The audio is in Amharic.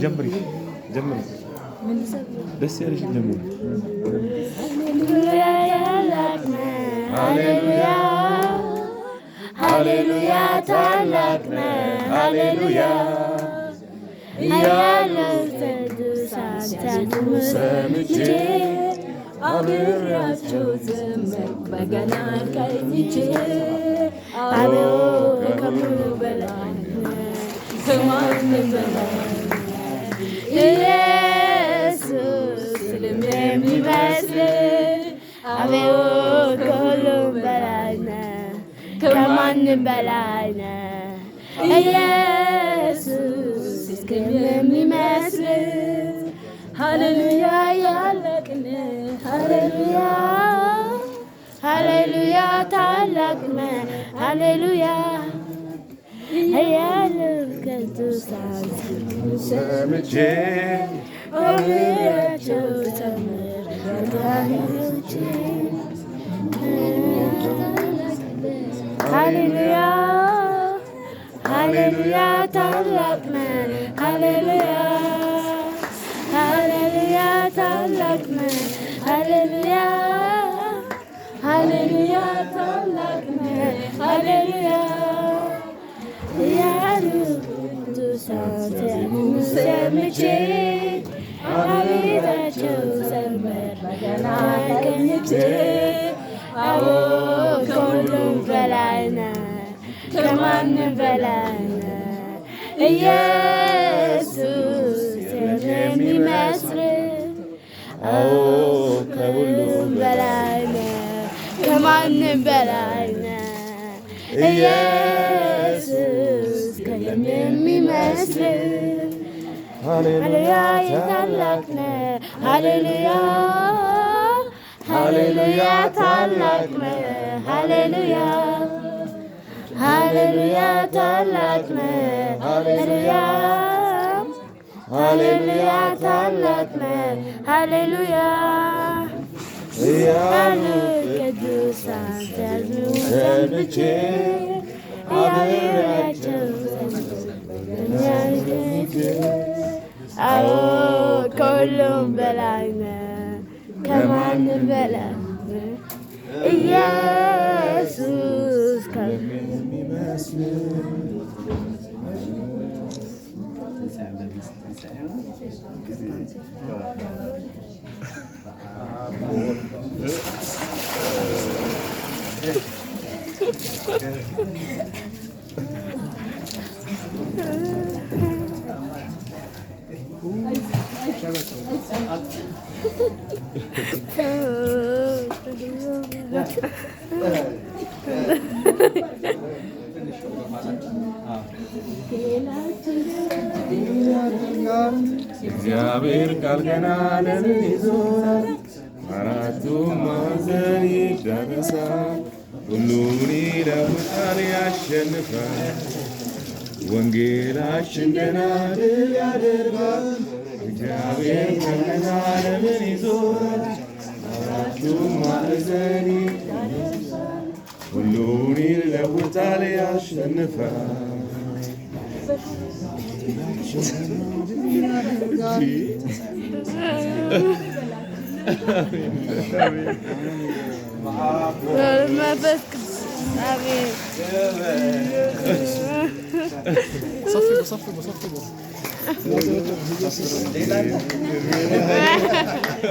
جمري بس يا رجل جمري. هاليلويا هاليلويا تعلقنا هاليلويا እያለው ቅዱሳን ሲያዜሙ ሰምቼ አብሬያቸው ዘመርኩ በገና ቀኝቼ አቤቱ ከሙሉ በላይ ከማንም በላይ ኢየሱስ ስልም የሚመስል አቤቱ ከሁሉም በላይ ከማንም በላይ ኢየሱስ የሚመስል ሃሌሉያ ያለቅን ሃሌሉያ ሃሌሉያ ታላቅነ ሃሌሉያ እያለው ቅዱሳን ሰምቼ አብሬያቸው ዘመርኩ ሃሌሉያ ሃሌሉያ ታላቅነ ሃሌሉያ ሃሌሉያ ታላቅነ ሃሌሉያ ሃሌሉያ ታላቅነ ሃሌሉያ እያሉ ቅዱሳን ሰምቼ አብሬያቸው ዘመርኩ በገና ቀኝቼ አቤቱ ከሁሉም በላይ ከማንም በላይ ኢየሱስ የሚመስል ከሁሉም በላይ ከማንም በላይ ኢየሱስ የሚመስል ሃሌሉያ ታላቅ ሃሌሉያ ሃሌሉያ ታላቅ ሃሌሉያ ሃሌሉያ ታላቅ ሃሌሉያ ሃሌሉያ ታላቅ ሃሌሉያ እያሉ ቅዱሳን ሲያዜሙ ሰምቼ አብሬያቸው አዎ ከሁሉም በላይ ከማንም በላይ ኢየሱስ እግዚአብሔር ቃል ገና ዓለምን ይዞራል፣ አራቱ ማዕዘን ይዳረሳል፣ ሁሉን ይለውጣል ያሸንፋል። ወንጌላችን ገና ድል ያደርጋል። እግዚአብሔር ቃል ገና ዓለምን ይዞራል፣ አራቱ ማዕዘን ይዳረሳል፣ ሁሉን ይለውጣል ያሸንፋል። صفي